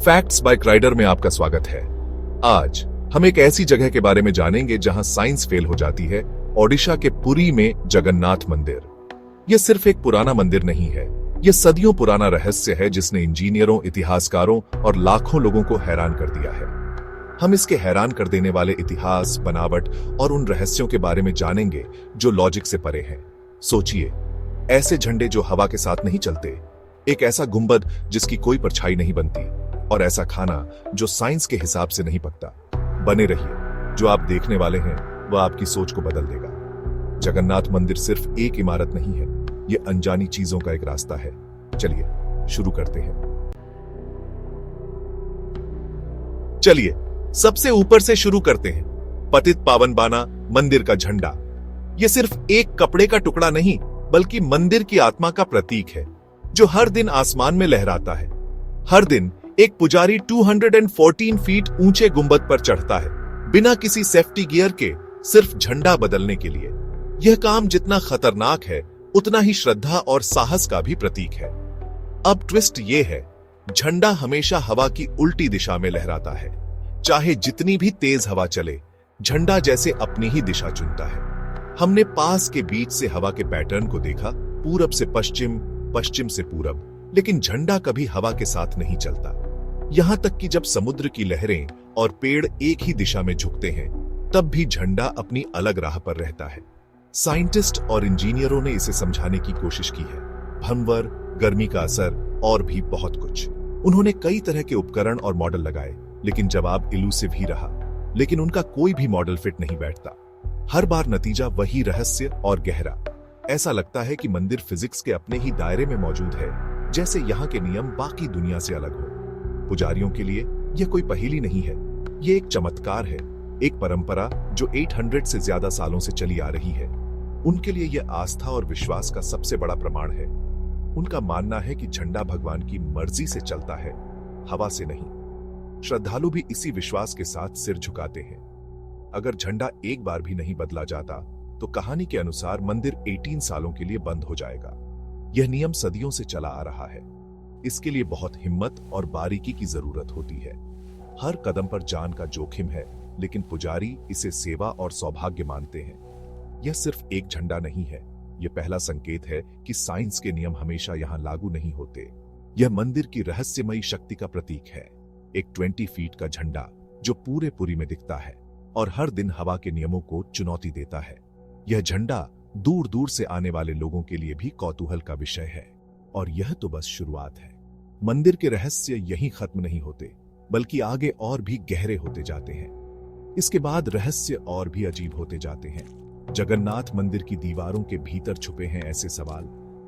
Facts bye Kreider में आपका स्वागत है। आज हम एक ऐसी जगह के बारे में जानेंगे जहां साइंस फेल हो जाती है। ओडिशा के पुरी में जगन्नाथ मंदिर। यह सिर्फ एक पुराना मंदिर नहीं है, यह सदियों पुराना रहस्य है जिसने इंजीनियरों, इतिहासकारों और लाखों लोगों को हैरान कर दिया है। हम इसके हैरान कर देने वाले इतिहास, बनावट और उन रहस्यों के बारे में जानेंगे जो लॉजिक से परे हैं। सोचिए, ऐसे झंडे जो हवा के साथ नहीं चलते, एक ऐसा गुंबद जिसकी कोई परछाई नहीं बनती, और ऐसा खाना जो साइंस के हिसाब से नहीं पकता। बने रहिए, जो आप देखने वाले हैं वह आपकी सोच को बदल देगा। जगन्नाथ मंदिर सिर्फ एक इमारत नहीं है, यह अनजानी चीजों का एक रास्ता है। चलिए शुरू करते हैं। चलिए सबसे ऊपर से शुरू करते हैं। पतित पावन बाना मंदिर का झंडा। यह सिर्फ एक कपड़े का टुकड़ा नहीं, बल्कि मंदिर की आत्मा का प्रतीक है, जो हर दिन आसमान में लहराता है। हर दिन एक पुजारी 214 फीट ऊंचे गुंबद पर चढ़ता है, बिना किसी सेफ्टी गियर के, सिर्फ झंडा बदलने के लिए। यह काम जितना खतरनाक है, उतना ही श्रद्धा और साहस का भी प्रतीक है। अब ट्विस्ट यह है, झंडा हमेशा हवा की उल्टी दिशा में लहराता है। चाहे जितनी भी तेज हवा चले, झंडा जैसे अपनी ही दिशा चुनता है। हमने पास के बीच से हवा के पैटर्न को देखा, पूरब से पश्चिम, पश्चिम से पूरब, लेकिन झंडा कभी हवा के साथ नहीं चलता। यहां तक कि जब समुद्र की लहरें और पेड़ एक ही दिशा में झुकते हैं, तब भी झंडा अपनी अलग राह पर रहता है। साइंटिस्ट और इंजीनियरों ने इसे समझाने की कोशिश की है। भंवर, गर्मी का असर और भी बहुत कुछ। उन्होंने कई तरह के उपकरण और मॉडल लगाए, लेकिन जवाब इलूसिव ही रहा। लेकिन उनका कोई भी मॉडल फिट नहीं बैठता। हर बार नतीजा वही, रहस्य और गहरा। ऐसा लगता है कि मंदिर फिजिक्स के अपने ही दायरे में मौजूद है, जैसे यहाँ के नियम बाकी दुनिया से अलग हो। पुजारियों के लिए यह कोई पहेली नहीं है, यह एक चमत्कार है, एक परंपरा जो 800 से ज्यादा सालों से चली आ रही है। उनके लिए यह आस्था और विश्वास का सबसे बड़ा प्रमाण है। उनका मानना है कि झंडा भगवान की मर्जी से चलता है, हवा से नहीं। श्रद्धालु भी इसी विश्वास के साथ सिर झुकाते हैं। अगर झंडा एक बार भी नहीं बदला जाता, तो कहानी के अनुसार मंदिर 18 सालों के लिए बंद हो जाएगा। यह नियम सदियों से चला आ रहा है। इसके लिए बहुत हिम्मत और बारीकी की जरूरत होती है। हर कदम पर जान का जोखिम है, लेकिन पुजारी इसे सेवा और सौभाग्य मानते हैं। यह सिर्फ एक झंडा नहीं है, यह पहला संकेत है कि साइंस के नियम हमेशा यहां लागू नहीं होते। यह मंदिर की रहस्यमयी शक्ति का प्रतीक है। एक 20 फीट का झंडा जो पूरे पुरी में दिखता है और हर दिन हवा के नियमों को चुनौती देता है। यह झंडा दूर दूर से आने वाले लोगों के लिए भी कौतूहल का विषय है। और यह तो बस शुरुआत है। मंदिर के रहस्य यहीं खत्म नहीं होते, बल्कि आगे और भी गहरे होते जाते हैं। इसके बाद रहस्य और भी अजीब होते जाते हैं। जगन्नाथ मंदिर की दीवारों के भीतर छुपे हैं ऐसे सवाल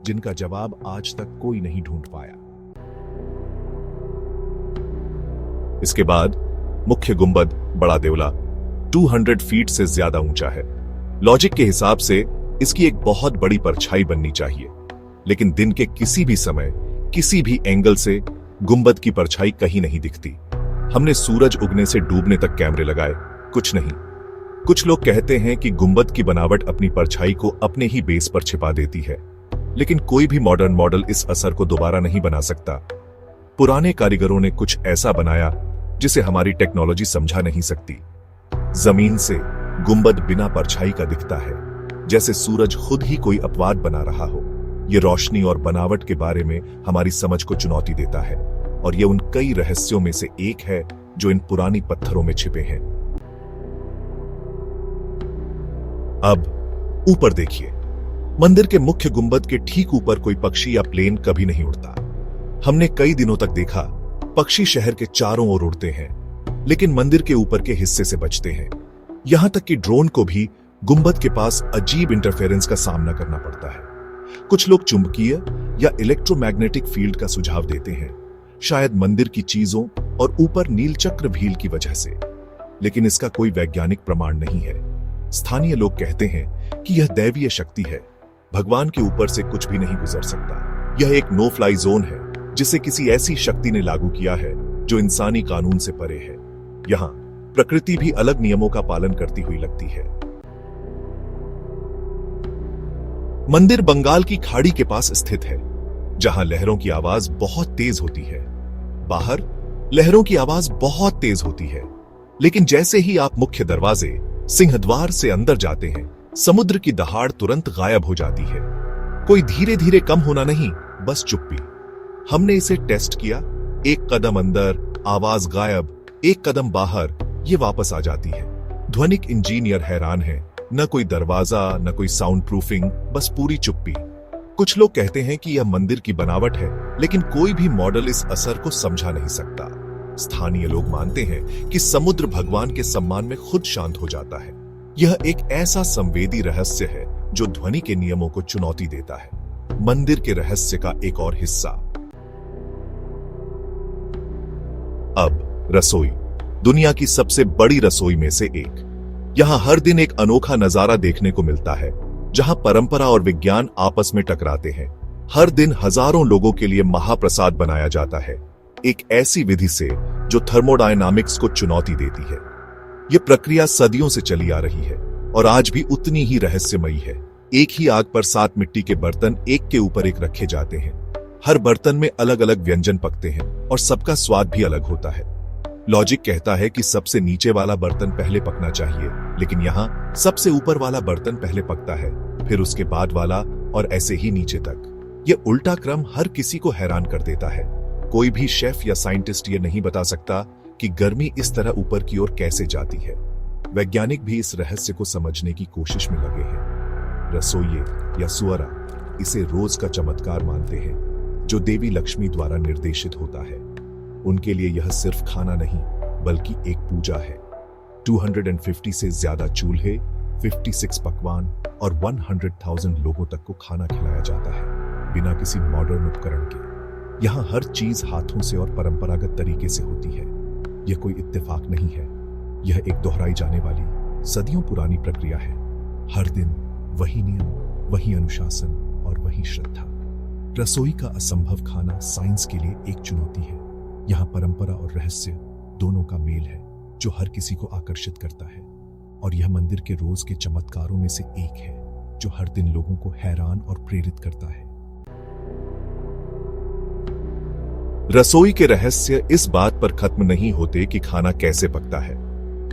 जिनका जवाब आज तक कोई नहीं ढूंढ पाया। इसके बाद मुख्य गुंबद, बड़ा देवला, 200 फीट से ज्यादा ऊंचा है। लॉजिक के हिसाब से इसकी एक बहुत बड़ी परछाई बननी चाहिए, लेकिन दिन के किसी भी समय, किसी भी एंगल से गुंबद की परछाई कहीं नहीं दिखती। हमने सूरज उगने से डूबने तक कैमरे लगाए, कुछ नहीं। कुछ लोग कहते हैं कि गुंबद की बनावट अपनी परछाई को अपने ही बेस पर छिपा देती है, लेकिन कोई भी मॉडर्न मॉडल इस असर को दोबारा नहीं बना सकता। पुराने कारीगरों ने कुछ ऐसा बनाया जिसे हमारी टेक्नोलॉजी समझा नहीं सकती। जमीन से गुंबद बिना परछाई का दिखता है, जैसे सूरज खुद ही कोई अपवाद बना रहा हो। यह रोशनी और बनावट के बारे में हमारी समझ को चुनौती देता है, और यह उन कई रहस्यों में से एक है जो इन पुरानी पत्थरों में छिपे हैं। अब ऊपर देखिए। मंदिर के मुख्य गुंबद के ठीक ऊपर कोई पक्षी या प्लेन कभी नहीं उड़ता। हमने कई दिनों तक देखा, पक्षी शहर के चारों ओर उड़ते हैं, लेकिन मंदिर के ऊपर के हिस्से से बचते हैं। यहां तक कि ड्रोन को भी गुंबद के पास अजीब इंटरफेरेंस का सामना करना पड़ता है। कुछ लोग चुंबकीय या इलेक्ट्रोमैग्नेटिक फील्ड का सुझाव देते हैं, शायद मंदिर की चीजों और ऊपर नीलचक्र भील की वजह से, लेकिन इसका कोई वैज्ञानिक प्रमाण नहीं है। स्थानीय लोग कहते हैं कि यह दैवीय शक्ति है, भगवान के ऊपर से कुछ भी नहीं गुजर सकता। यह एक नो फ्लाई जोन है, जिसे किसी ऐसी शक्ति ने लागू किया है जो इंसानी कानून से परे है। यहां प्रकृति भी अलग नियमों का पालन करती हुई लगती है। मंदिर बंगाल की खाड़ी के पास स्थित है, जहां लहरों की आवाज बहुत तेज होती है। बाहर लहरों की आवाज बहुत तेज होती है, लेकिन जैसे ही आप मुख्य दरवाजे सिंहद्वार से अंदर जाते हैं, समुद्र की दहाड़ तुरंत गायब हो जाती है। कोई धीरे धीरे कम होना नहीं, बस चुप्पी। हमने इसे टेस्ट किया। एक कदम अंदर, आवाज गायब, एक कदम बाहर, ये वापस आ जाती है। ध्वनिक इंजीनियर हैरान है। न कोई दरवाजा, न कोई साउंड प्रूफिंग, बस पूरी चुप्पी। कुछ लोग कहते हैं कि यह मंदिर की बनावट है, लेकिन कोई भी मॉडल इस असर को समझा नहीं सकता। स्थानीय लोग मानते हैं कि समुद्र भगवान के सम्मान में खुद शांत हो जाता है। यह एक ऐसा संवेदी रहस्य है जो ध्वनि के नियमों को चुनौती देता है। मंदिर के रहस्य का एक और हिस्सा। अब रसोई, दुनिया की सबसे बड़ी रसोई में से एक। यहां हर दिन एक अनोखा नजारा देखने को मिलता है, जहां परंपरा और विज्ञान आपस में टकराते हैं। हर दिन हजारों लोगों के लिए महाप्रसाद बनाया जाता है, एक ऐसी विधि से जो थर्मोडायनामिक्स को चुनौती देती है। यह प्रक्रिया सदियों से चली आ रही है और आज भी उतनी ही रहस्यमयी है। एक ही आग पर 7 मिट्टी के बर्तन एक के ऊपर एक रखे जाते हैं। हर बर्तन में अलग अलग व्यंजन पकते हैं और सबका स्वाद भी अलग होता है। लॉजिक कहता है कि सबसे नीचे वाला बर्तन पहले पकना चाहिए, लेकिन यहाँ सबसे ऊपर वाला बर्तन पहले पकता है, फिर उसके बाद वाला, और ऐसे ही नीचे तक। यह उल्टा क्रम हर किसी को हैरान कर देता है। कोई भी शेफ या साइंटिस्ट ये नहीं बता सकता कि गर्मी इस तरह ऊपर की ओर कैसे जाती है। वैज्ञानिक भी इस रहस्य को समझने की कोशिश में लगे हैं। रसोइये या सुअरा इसे रोज का चमत्कार मानते हैं, जो देवी लक्ष्मी द्वारा निर्देशित होता है। उनके लिए यह सिर्फ खाना नहीं, बल्कि एक पूजा है। 250 से ज्यादा चूल्हे, 56 पकवान और 100,000 लोगों तक को खाना खिलाया जाता है, बिना किसी मॉडर्न उपकरण के। यहाँ हर चीज हाथों से और परंपरागत तरीके से होती है। यह कोई इत्तेफाक नहीं है, यह एक दोहराई जाने वाली सदियों पुरानी प्रक्रिया है। हर दिन वही नियम, वही अनुशासन और वही श्रद्धा। रसोई का असंभव खाना साइंस के लिए एक चुनौती है। यहाँ परंपरा और रहस्य दोनों का मेल है, जो हर किसी को आकर्षित करता है। और यह मंदिर के रोज के चमत्कारों में से एक है, जो हर दिन लोगों को हैरान और प्रेरित करता है। रसोई के रहस्य इस बात पर खत्म नहीं होते कि खाना कैसे पकता है।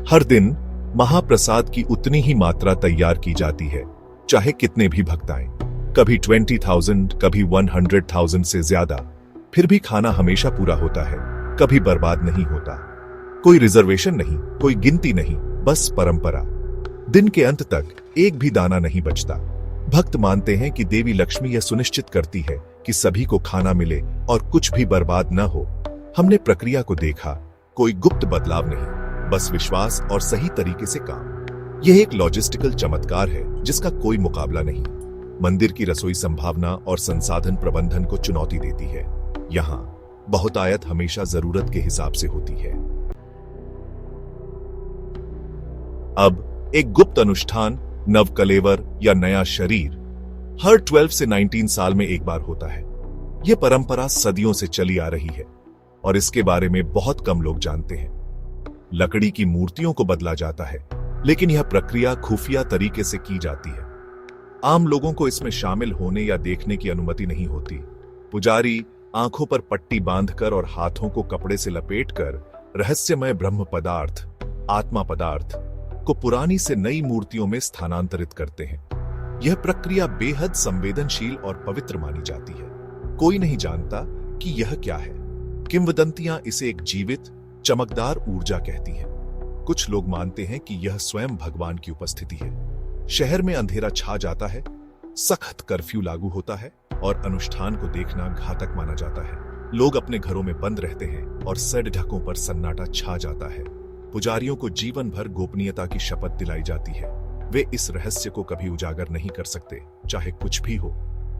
हर दिन महाप्रसाद की उतनी ही मात्रा तैयार की जाती है, चाहे कितने भी भक्त आएं। कभी 20,000, कभी 100,000 से ज्यादा। फिर भी खाना हमेशा पूरा होता है, कभी बर्बाद नहीं होता। कोई रिजर्वेशन नहीं, कोई गिनती नहीं, बस परंपरा। दिन के अंत तक एक भी दाना नहीं बचता। भक्त मानते हैं कि देवी लक्ष्मी यह सुनिश्चित करती है कि सभी को खाना मिले और कुछ भी बर्बाद न हो। हमने प्रक्रिया को देखा, कोई गुप्त बदलाव नहीं, बस विश्वास और सही तरीके से काम। यह एक लॉजिस्टिकल चमत्कार है जिसका कोई मुकाबला नहीं। मंदिर की रसोई संभावना और संसाधन प्रबंधन को चुनौती देती है। यहाँ बहुतायत हमेशा जरूरत के हिसाब से होती है। अब एक गुप्त अनुष्ठान, नवकलेवर या नया शरीर, हर 12 से 19 साल में एक बार होता है। यह परंपरा सदियों से चली आ रही है और इसके बारे में बहुत कम लोग जानते हैं। लकड़ी की मूर्तियों को बदला जाता है, लेकिन यह प्रक्रिया खुफिया तरीके से की जाती है। आम लोगों को इसमें शामिल होने या देखने की अनुमति नहीं होती। पुजारी आंखों पर पट्टी बांधकर और हाथों को कपड़े से लपेटकर रहस्यमय ब्रह्म पदार्थ, आत्मा पदार्थ को पुरानी से नई मूर्तियों में स्थानांतरित करते हैं। यह प्रक्रिया बेहद संवेदनशील और पवित्र मानी जाती है। कोई नहीं जानता कि यह क्या है। किंवदंतियां इसे एक जीवित, चमकदार ऊर्जा कहती हैं। कुछ लोग मानते हैं कि यह स्वयं भगवान की उपस्थिति है। शहर में अंधेरा छा जाता है, सख्त कर्फ्यू लागू होता है और अनुष्ठान को देखना घातक माना जाता है। लोग अपने घरों में बंद रहते हैं और सड़ ढकों पर सन्नाटा छा जाता है। पुजारियों को जीवन भर गोपनीयता की शपथ दिलाई जाती है। वे इस रहस्य को कभी उजागर नहीं कर सकते, चाहे कुछ भी हो।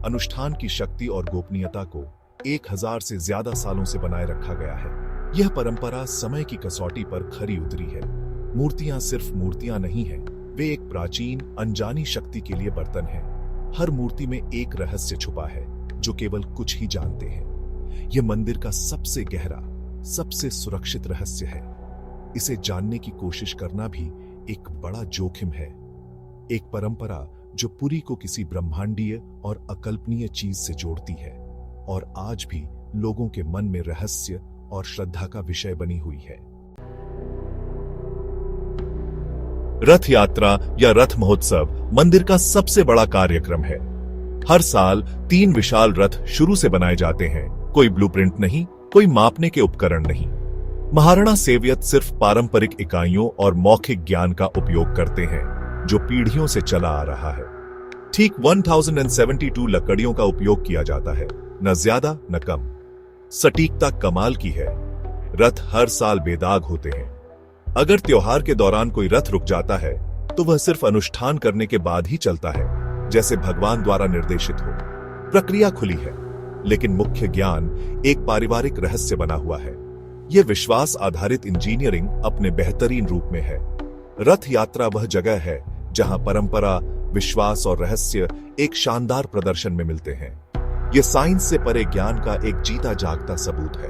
अनुष्ठान की शक्ति और गोपनीयता को 1000 से ज्यादा सालों से बनाए रखा गया है। यह परंपरा समय की कसौटी पर खरी उतरी है। मूर्तियां सिर्फ मूर्तियां नहीं हैं, वे एक प्राचीन, अनजानी शक्ति के लिए बर्तन हैं। हर मूर्ति में एक रहस्य छुपा है जो केवल कुछ ही जानते हैं। यह मंदिर का सबसे गहरा, सबसे सुरक्षित रहस्य है। इसे जानने की कोशिश करना भी एक बड़ा जोखिम है। एक परंपरा जो पुरी को किसी ब्रह्मांडीय और अकल्पनीय चीज से जोड़ती है और आज भी लोगों के मन में रहस्य और श्रद्धा का विषय बनी हुई है। रथ यात्रा या रथ महोत्सव मंदिर का सबसे बड़ा कार्यक्रम है। हर साल 3 विशाल रथ शुरू से बनाए जाते हैं। कोई ब्लूप्रिंट नहीं, कोई मापने के उपकरण नहीं। महाराणा सेवियत सिर्फ पारंपरिक इकाइयों और मौखिक ज्ञान का उपयोग करते हैं जो पीढ़ियों से चला आ रहा है। ठीक 1072 लकड़ियों का उपयोग किया जाता है, न ज्यादा न कम। सटीकता कमाल की है। रथ हर साल बेदाग होते हैं। अगर त्योहार के दौरान कोई रथ रुक जाता है तो वह सिर्फ अनुष्ठान करने के बाद ही चलता है, जैसे भगवान द्वारा निर्देशित हो। प्रक्रिया खुली है, लेकिन मुख्य ज्ञान एक पारिवारिक रहस्य बना हुआ है। यह विश्वास आधारित इंजीनियरिंग अपने बेहतरीन रूप में है। रथ यात्रा वह जगह है जहां परंपरा, विश्वास और रहस्य एक शानदार प्रदर्शन में मिलते हैं। यह साइंस से परे ज्ञान का एक जीता जागता सबूत है।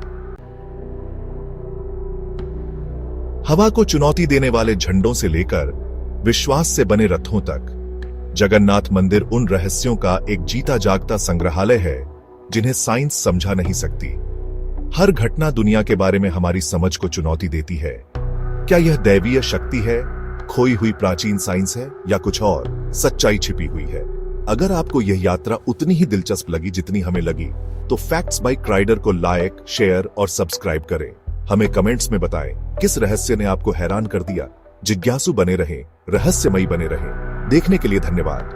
हवा को चुनौती देने वाले झंडों से लेकर विश्वास से बने रथों तक, जगन्नाथ मंदिर उन रहस्यों का एक जीता जागता संग्रहालय है जिन्हें साइंस समझा नहीं सकती। हर घटना दुनिया के बारे में हमारी समझ को चुनौती देती है। क्या यह दैवीय शक्ति है, खोई हुई प्राचीन साइंस है, या कुछ और सच्चाई छिपी हुई है? अगर आपको यह यात्रा उतनी ही दिलचस्प लगी जितनी हमें लगी, तो फैक्ट्स बाय क्राइडर को लाइक, शेयर और सब्सक्राइब करें। हमें कमेंट्स में बताएं किस रहस्य ने आपको हैरान कर दिया। जिज्ञासु बने रहें, रहस्यमयी बने रहें। देखने के लिए धन्यवाद।